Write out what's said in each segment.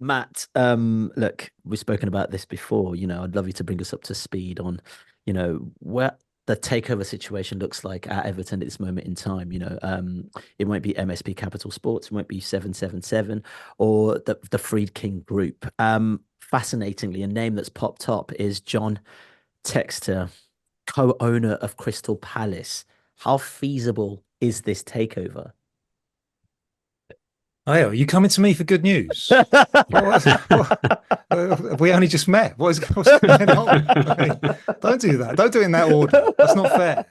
Matt, look, we've spoken about this before. I'd love you to bring us up to speed on, where the takeover situation looks like at Everton at this moment in time. It won't be MSP Capital Sports, it won't be 777 or the Freed King Group. Fascinatingly, a name that's popped up is John Textor, co-owner of Crystal Palace. How feasible is this takeover? Oh, are you coming to me for good news? We only just met. What's going on? I mean, don't do that. Don't do it in that order. That's not fair.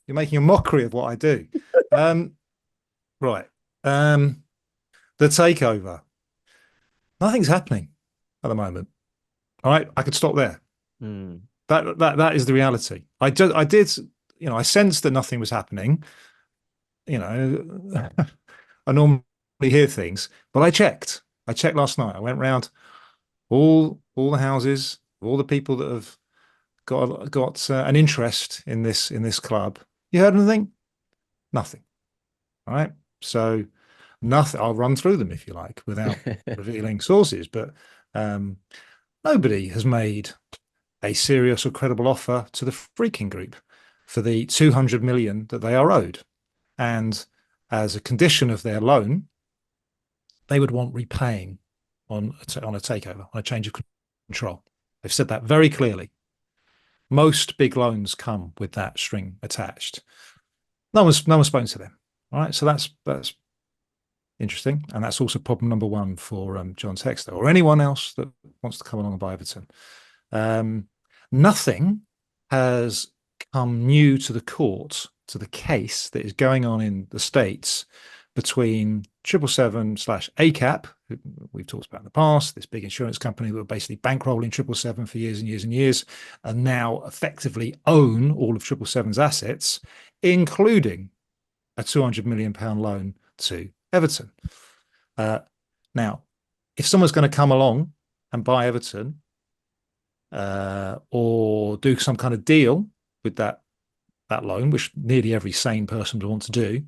You're making a mockery of what I do. Right. The takeover. Nothing's happening at the moment. All right. I could stop there. Hmm. That is the reality. I sensed that nothing was happening. You know, I normally hear things, but I checked. I checked last night. I went round all the houses, all the people that have got an interest in this club. You heard anything? Nothing. All right. So nothing. I'll run through them if you like without revealing sources, but um, nobody has made a serious or credible offer to the Freaking Group for the 200 million that they are owed. And as a condition of their loan, they would want repaying on a takeover, on a change of control. They've said that very clearly. Most big loans come with that string attached. No one's spoken to them. All right, so that's interesting, and that's also problem number one for John Textor or anyone else that wants to come along and buy Everton. Nothing has come new to the court, to the case that is going on in the States between 777 slash ACAP, who we've talked about in the past, this big insurance company that were basically bankrolling 777 for years and years and years, and now effectively own all of 777's assets, including a £200 million loan to Everton. Now, if someone's going to come along and buy Everton or do some kind of deal with that loan, which nearly every sane person would want to do,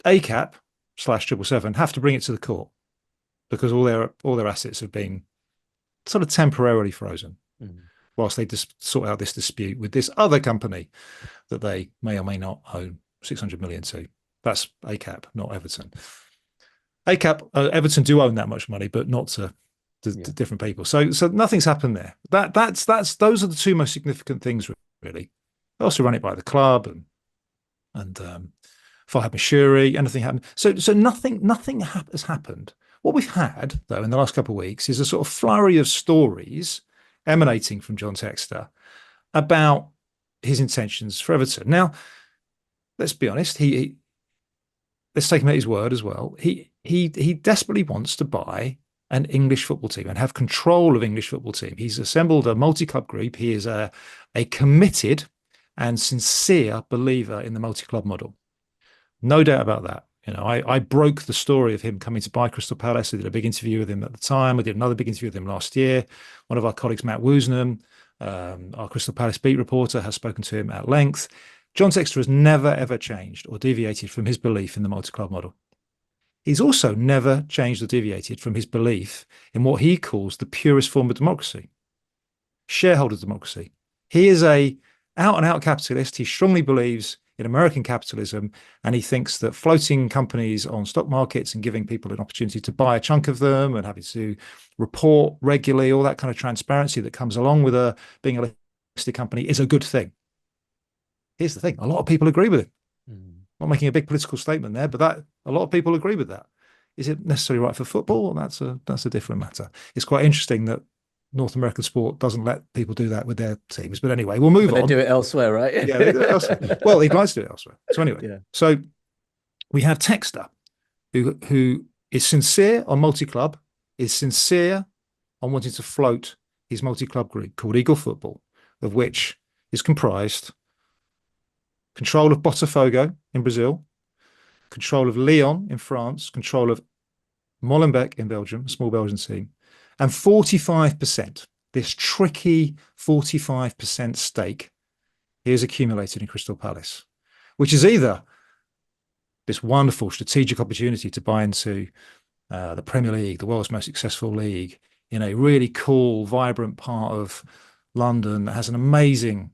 ACAP slash 777 have to bring it to the court because all their assets have been sort of temporarily frozen whilst they just sort out this dispute with this other company that they may or may not own 600 million to. That's ACAP, not Everton. ACAP, Everton do own that much money, but not to different people. So nothing's happened there. Those are the two most significant things, really. They also run it by the club and Fahad Mashuri, anything happened. So nothing has happened. What we've had, though, in the last couple of weeks is a sort of flurry of stories emanating from John Textor about his intentions for Everton. Now, let's be honest, let's take him at his word as well. He desperately wants to buy an English football team and have control of English football team. He's assembled a multi-club group. He is a committed and sincere believer in the multi-club model. No doubt about that. I broke the story of him coming to buy Crystal Palace. I did a big interview with him at the time. I did another big interview with him last year. One of our colleagues, Matt Woosnam, our Crystal Palace beat reporter, has spoken to him at length. John Textor has never, ever changed or deviated from his belief in the multi-club model. He's also never changed or deviated from his belief in what he calls the purest form of democracy, shareholder democracy. He is a out-and-out capitalist. He strongly believes in American capitalism, and he thinks that floating companies on stock markets and giving people an opportunity to buy a chunk of them and having to report regularly, all that kind of transparency that comes along with being a listed company is a good thing. Here's the thing. A lot of people agree with it. Not making a big political statement there, but a lot of people agree with that. Is it necessarily right for football? That's a different matter. It's quite interesting that North American sport doesn't let people do that with their teams. But anyway, we'll move But they on. do it elsewhere, right? Yeah, they do it elsewhere. Well, he'd like to do it elsewhere. So anyway, Yeah. so we have Textor, who is sincere on multi-club, is sincere on wanting to float his multi-club group called Eagle Football, of which is comprised control of Botafogo in Brazil, control of Lyon in France, control of Molenbeek in Belgium, a small Belgian team, and 45%, this tricky 45% stake he has accumulated in Crystal Palace, which is either this wonderful strategic opportunity to buy into the Premier League, the world's most successful league, in a really cool, vibrant part of London that has an amazing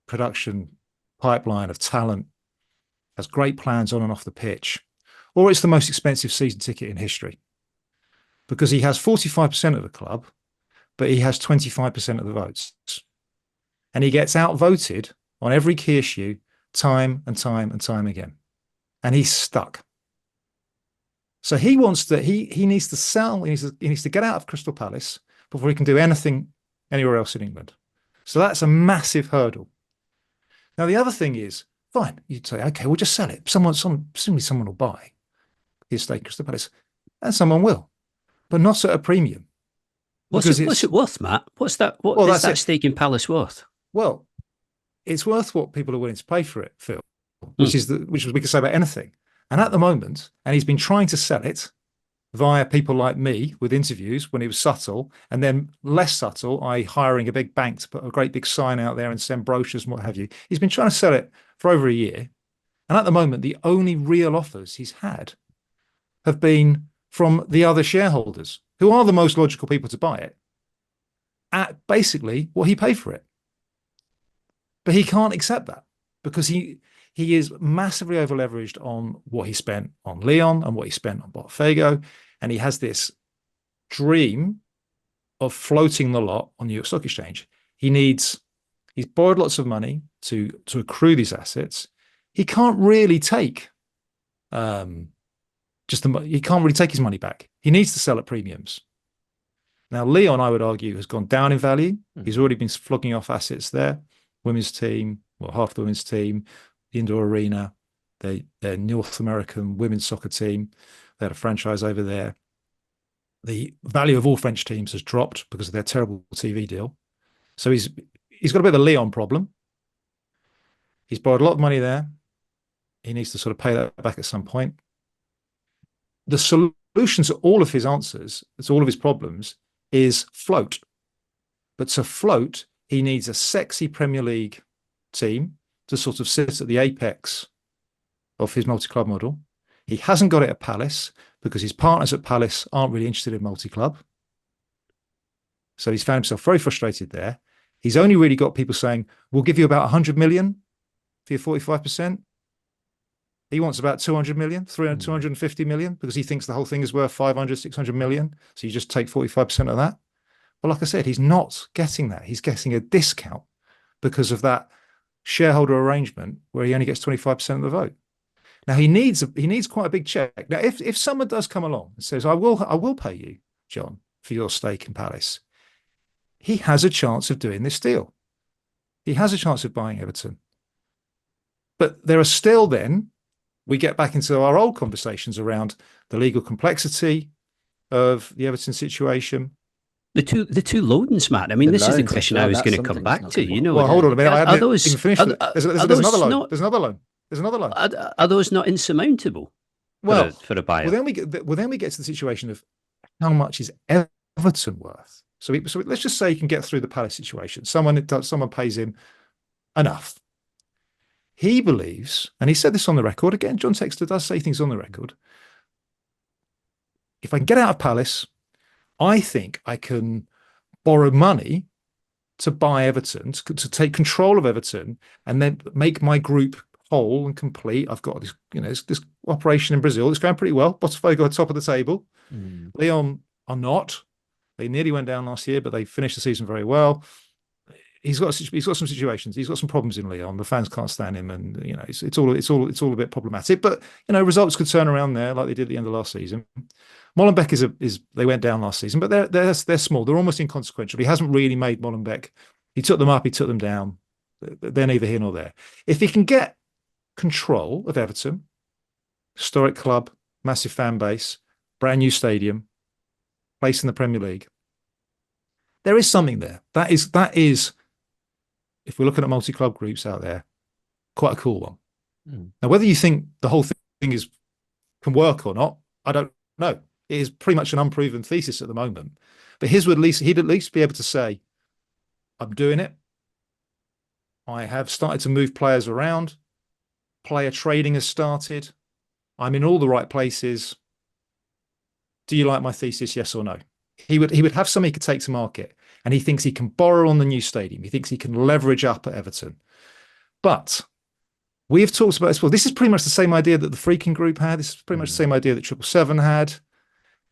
production pipeline of talent, has great plans on and off the pitch, or it's the most expensive season ticket in history because he has 45% of the club, but he has 25% of the votes. And he gets outvoted on every key issue time and time and time again. And he's stuck. So he needs to sell, he needs to get out of Crystal Palace before he can do anything anywhere else in England. So that's a massive hurdle. Now, the other thing is, fine, you'd say, okay, we'll just sell it. Presumably someone will buy his stake in Crystal Palace, and someone will, but not at a premium. What's it worth, Matt? What is that stake in Palace worth? Well, it's worth what people are willing to pay for it, Phil, which we can say about anything. And at the moment, and he's been trying to sell it via people like me with interviews when it was subtle, and then less subtle, i.e. hiring a big bank to put a great big sign out there and send brochures and what have you. He's been trying to sell it for over a year. And at the moment, the only real offers he's had have been from the other shareholders, who are the most logical people to buy it, at basically what he paid for it. But he can't accept that because he is massively over leveraged on what he spent on Leon and what he spent on Botafogo. And he has this dream of floating the lot on the New York Stock Exchange. He's borrowed lots of money to accrue these assets. He can't really take he can't really take his money back. He needs to sell at premiums. Now, Leon, I would argue, has gone down in value. He's already been flogging off assets there. Women's team, well, half the women's team, the indoor arena, their North American women's soccer team. They had a franchise over there. The value of all French teams has dropped because of their terrible TV deal. So he's got a bit of a Leon problem. He's borrowed a lot of money there. He needs to sort of pay that back at some point. The solution to all of his answers, to all of his problems, is float. But to float, he needs a sexy Premier League team to sort of sit at the apex of his multi-club model. He hasn't got it at Palace because his partners at Palace aren't really interested in multi-club. So he's found himself very frustrated there. He's only really got people saying, we'll give you about 100 million for your 45%. He wants about 200 million, 300, 250 million, because he thinks the whole thing is worth 500, 600 million. So you just take 45% of that. But like I said, he's not getting that. He's getting a discount because of that shareholder arrangement where he only gets 25% of the vote. Now he needs quite a big check. Now, if someone does come along and says, I will pay you, John, for your stake in Palace, he has a chance of doing this deal. He has a chance of buying Everton. But there are still then, we get back into our old conversations around the legal complexity of the Everton situation. The two loans, Matt. I mean, this is the question I was going to come back to. You know, well, hold on a minute. I haven't even finished it. There's another loan. There's another loan. There's another loan. Are those not insurmountable? Well, for a buyer. Well, then we get to the situation of how much is Everton worth. So let's just say he can get through the Palace situation. Someone pays him enough. He believes, and he said this on the record, again, John Textor does say things on the record. If I can get out of Palace, I think I can borrow money to buy Everton, to take control of Everton, and then make my group whole and complete. I've got this operation in Brazil. It's going pretty well. Botafogo are top of the table. Leon are not. They nearly went down last year, but they finished the season very well. He's got some situations. He's got some problems in Leon. The fans can't stand him, and it's all a bit problematic. But results could turn around there, like they did at the end of last season. Molenbeek is they went down last season, but they're small. They're almost inconsequential. He hasn't really made Molenbeek. He took them up. He took them down. They're neither here nor there. If he can get control of Everton, historic club, massive fan base, brand new stadium, place in the Premier League, there is something there. That is. If we're looking at multi-club groups out there, quite a cool one. Now, whether you think the whole thing can work or not, I don't know. It is pretty much an unproven thesis at the moment. But he'd at least be able to say, I'm doing it. I have started to move players around. Player trading has started. I'm in all the right places. do you like my thesis, yes or no? He would have something he could take to market, and he thinks he can borrow on the new stadium. He thinks he can leverage up at Everton. But we have talked about this before. This is pretty much the same idea that the Freaking Group had. This is pretty much the same idea that 777 had.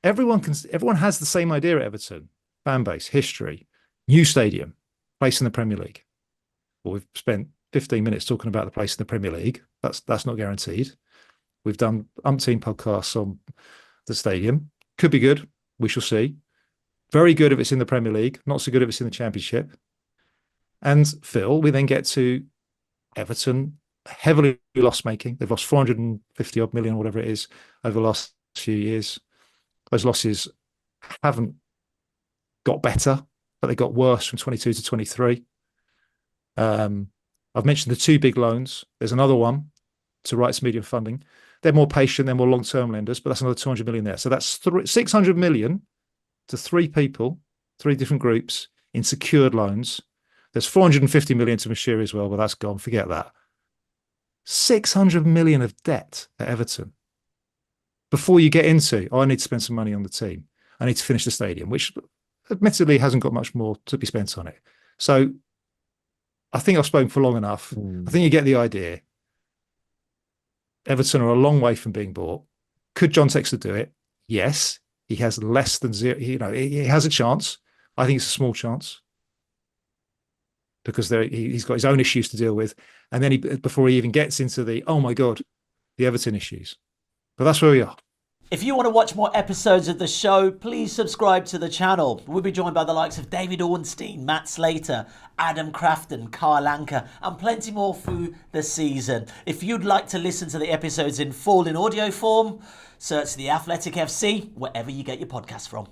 Everyone has the same idea at Everton: fan base, history, new stadium, place in the Premier League. Well, we've spent 15 minutes talking about the place in the Premier League. That's not guaranteed. We've done umpteen podcasts on the stadium. Could be good. We shall see. Very good if it's in the Premier League. Not so good if it's in the Championship. And Phil, we then get to Everton, heavily loss-making. They've lost 450 odd million, whatever it is, over the last few years. Those losses haven't got better, but they got worse from 22 to 23. I've mentioned the two big loans. There's another one to rights medium funding. They're more patient, they're more long-term lenders, but that's another 200 million there. So that's 600 million to three people, three different groups in secured loans. There's 450 million to Mashiri as well, but that's gone. Forget that. 600 million of debt at Everton before you get into, I need to spend some money on the team. I need to finish the stadium, which admittedly hasn't got much more to be spent on it. So I think I've spoken for long enough. I think you get the idea. Everton are a long way from being bought. Could John Textor do it? Yes. He has less than zero. He has a chance. I think it's a small chance because he's got his own issues to deal with. And then before he even gets into the Everton issues. But that's where we are. If you want to watch more episodes of the show, please subscribe to the channel. We'll be joined by the likes of David Ornstein, Matt Slater, Adam Crafton, Carl Anker, and plenty more through the season. If you'd like to listen to the episodes in full in audio form, search The Athletic FC wherever you get your podcasts from.